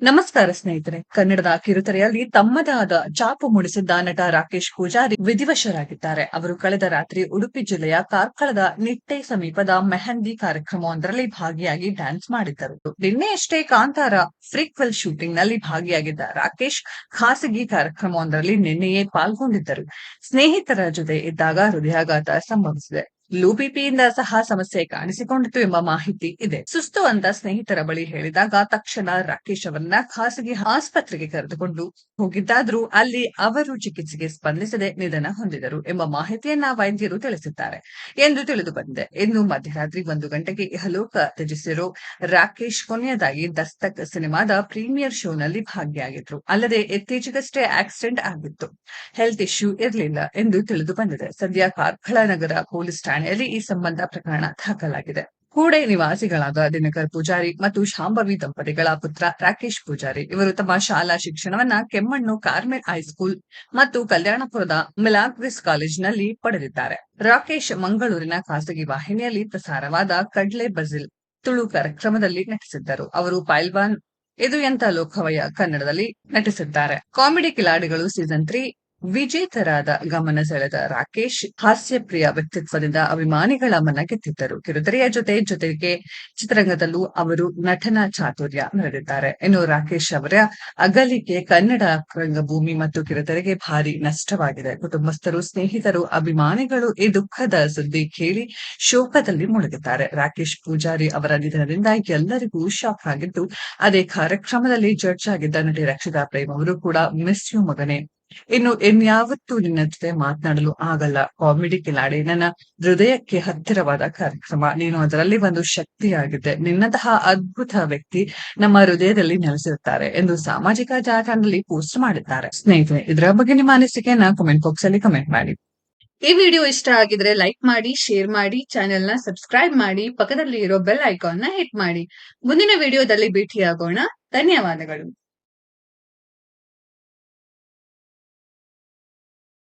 ನಮಸ್ಕಾರ ಸ್ನೇಹಿತರೆ. ಕನ್ನಡದ ಕಿರುತೆರೆಯಲ್ಲಿ ತಮ್ಮದೇ ಆದ ಛಾಪು ಮೂಡಿಸಿದ್ದ ನಟ ರಾಕೇಶ್ ಪೂಜಾರಿ ವಿಧಿವಶರಾಗಿದ್ದಾರೆ. ಅವರು ಕಳೆದ ರಾತ್ರಿ ಉಡುಪಿ ಜಿಲ್ಲೆಯ ಕಾರ್ಕಳದ ನಿಟ್ಟೆ ಸಮೀಪದ ಮೆಹಂದಿ ಕಾರ್ಯಕ್ರಮವೊಂದರಲ್ಲಿ ಭಾಗಿಯಾಗಿ ಡ್ಯಾನ್ಸ್ ಮಾಡಿದ್ದರು. ನಿನ್ನೆಯಷ್ಟೇ ಕಾಂತಾರ ಫ್ರೀಕ್ವೆಲ್ ಶೂಟಿಂಗ್ ನಲ್ಲಿ ಭಾಗಿಯಾಗಿದ್ದ ರಾಕೇಶ್ ಖಾಸಗಿ ಕಾರ್ಯಕ್ರಮವೊಂದರಲ್ಲಿ ನಿನ್ನೆಯೇ ಪಾಲ್ಗೊಂಡಿದ್ದರು. ಸ್ನೇಹಿತರ ಜೊತೆ ಇದ್ದಾಗ ಹೃದಯಾಘಾತ ಸಂಭವಿಸಿದೆ. ಲೋ ಬಿಪಿಯಿಂದ ಸಹ ಸಮಸ್ಯೆ ಕಾಣಿಸಿಕೊಂಡಿತು ಎಂಬ ಮಾಹಿತಿ ಇದೆ. ಸುಸ್ತು ಅಂತ ಸ್ನೇಹಿತರ ಬಳಿ ಹೇಳಿದಾಗ ತಕ್ಷಣ ರಾಕೇಶ್ ಅವರನ್ನ ಖಾಸಗಿ ಆಸ್ಪತ್ರೆಗೆ ಕರೆದುಕೊಂಡು ಹೋಗಿದ್ದಾದ್ರೂ ಅಲ್ಲಿ ಅವರು ಚಿಕಿತ್ಸೆಗೆ ಸ್ಪಂದಿಸದೆ ನಿಧನ ಹೊಂದಿದರು ಎಂಬ ಮಾಹಿತಿಯನ್ನ ವೈದ್ಯರು ತಿಳಿಸಿದ್ದಾರೆ ಎಂದು ತಿಳಿದು ಬಂದಿದೆ. ಇನ್ನು ಮಧ್ಯರಾತ್ರಿ 1 ಗಂಟೆಗೆ ಇಹಲೋಕ ತ್ಯಜಿಸಿರೋ ರಾಕೇಶ್ ಕೊನೆಯದಾಗಿ ದಸ್ತಕ್ ಸಿನಿಮಾದ ಪ್ರೀಮಿಯರ್ ಶೋನಲ್ಲಿ ಭಾಗಿಯಾಗಿದ್ರು. ಅಲ್ಲದೆ ಇತ್ತೀಚೆಗಷ್ಟೇ ಆಕ್ಸಿಡೆಂಟ್ ಆಗಿತ್ತು. ಹೆಲ್ತ್ ಇಶ್ಯೂ ಇರಲಿಲ್ಲ ಎಂದು ತಿಳಿದು ಬಂದಿದೆ. ಸದ್ಯ ಕಾರ್ಕಳ ನಗರ ಪೊಲೀಸ್ ಠಾಣೆಯಲ್ಲಿ ಈ ಸಂಬಂಧ ಪ್ರಕರಣ ದಾಖಲಾಗಿದೆ. ಕೂಡೆ ನಿವಾಸಿಗಳಾದ ದಿನಕರ್ ಪೂಜಾರಿ ಮತ್ತು ಶಾಂಭವಿ ದಂಪತಿಗಳ ಪುತ್ರ ರಾಕೇಶ್ ಪೂಜಾರಿ ಇವರು ತಮ್ಮ ಶಾಲಾ ಶಿಕ್ಷಣವನ್ನ ಕೆಮ್ಮಣ್ಣು ಕಾರ್ಮೆಲ್ ಹೈಸ್ಕೂಲ್ ಮತ್ತು ಕಲ್ಯಾಣಪುರದ ಮಿಲಾಗ್ರಿಸ್ ಕಾಲೇಜಿನಲ್ಲಿ ಪಡೆದಿದ್ದಾರೆ. ರಾಕೇಶ್ ಮಂಗಳೂರಿನ ಖಾಸಗಿ ವಾಹಿನಿಯಲ್ಲಿ ಪ್ರಸಾರವಾದ ಕಡ್ಲೆ ಬಜಿಲ್ ತುಳು ಕಾರ್ಯಕ್ರಮದಲ್ಲಿ ನಟಿಸಿದ್ದರು. ಅವರು ಪೈಲ್ವಾನ್ ಇದು ಎಂತ ಲೋಕವಯ್ಯ ಕನ್ನಡದಲ್ಲಿ ನಟಿಸಿದ್ದಾರೆ. ಕಾಮಿಡಿ ಕಿಲಾಡಿಗಳು ಸೀಸನ್ 3 ವಿಜೇತರಾದ ಗಮನ ಸೆಳೆದ ರಾಕೇಶ್ ಹಾಸ್ಯಪ್ರಿಯ ವ್ಯಕ್ತಿತ್ವದಿಂದ ಅಭಿಮಾನಿಗಳ ಮನ ಗೆದ್ದಿದ್ದರು. ಕಿರುತೆರೆಯ ಜೊತೆಗೆ ಚಿತ್ರರಂಗದಲ್ಲೂ ಅವರು ನಟನ ಚಾತುರ್ಯ ಮೆರೆದಿದ್ದಾರೆ. ಇನ್ನು ರಾಕೇಶ್ ಅವರ ಅಗಲಿಕೆ ಕನ್ನಡ ರಂಗಭೂಮಿ ಮತ್ತು ಕಿರುತೆರೆಗೆ ಭಾರಿ ನಷ್ಟವಾಗಿದೆ. ಕುಟುಂಬಸ್ಥರು, ಸ್ನೇಹಿತರು, ಅಭಿಮಾನಿಗಳು ಈ ದುಃಖದ ಸುದ್ದಿ ಕೇಳಿ ಶೋಕದಲ್ಲಿ ಮುಳುಗಿದ್ದಾರೆ. ರಾಕೇಶ್ ಪೂಜಾರಿ ಅವರ ನಿಧನದಿಂದ ಎಲ್ಲರಿಗೂ ಶಾಕ್ ಆಗಿದ್ದು, ಅದೇ ಕಾರ್ಯಕ್ರಮದಲ್ಲಿ ಜಡ್ಜ್ ಆಗಿದ್ದ ನಟಿ ರಕ್ಷಿತಾ ಪ್ರೇಮ್ ಅವರು ಕೂಡ ಮಿಸ್ ಯು ಮಗನೇ, ಇನ್ನು ಇನ್ಯಾವತ್ತೂ ನಿನ್ನ ಜೊತೆ ಮಾತನಾಡಲು ಆಗಲ್ಲ. ಕಾಮಿಡಿ ಕಿಲಾಡಿ ನನ್ನ ಹೃದಯಕ್ಕೆ ಹತ್ತಿರವಾದ ಕಾರ್ಯಕ್ರಮ. ನೀನು ಅದರಲ್ಲಿ ಒಂದು ಶಕ್ತಿಯಾಗಿದೆ. ನಿನ್ನಂತಹ ಅದ್ಭುತ ವ್ಯಕ್ತಿ ನಮ್ಮ ಹೃದಯದಲ್ಲಿ ನೆಲೆಸಿರುತ್ತಾರೆ ಎಂದು ಸಾಮಾಜಿಕ ಜಾಲತಾಣದಲ್ಲಿ ಪೋಸ್ಟ್ ಮಾಡಿದ್ದಾರೆ. ಸ್ನೇಹಿತರೆ, ಇದರ ಬಗ್ಗೆ ನಿಮ್ಮ ಅನಿಸಿಕೆಯನ್ನ ಕಮೆಂಟ್ ಬಾಕ್ಸ್ ಅಲ್ಲಿ ಕಮೆಂಟ್ ಮಾಡಿ. ಈ ವಿಡಿಯೋ ಇಷ್ಟ ಆಗಿದ್ರೆ ಲೈಕ್ ಮಾಡಿ, ಶೇರ್ ಮಾಡಿ, ಚಾನೆಲ್ ನ ಸಬ್ಸ್ಕ್ರೈಬ್ ಮಾಡಿ, ಪಕ್ಕದಲ್ಲಿ ಇರೋ ಬೆಲ್ ಐಕಾನ್ ನ ಹಿಟ್ ಮಾಡಿ. ಮುಂದಿನ ವಿಡಿಯೋದಲ್ಲಿ ಭೇಟಿಯಾಗೋಣ. ಧನ್ಯವಾದಗಳು.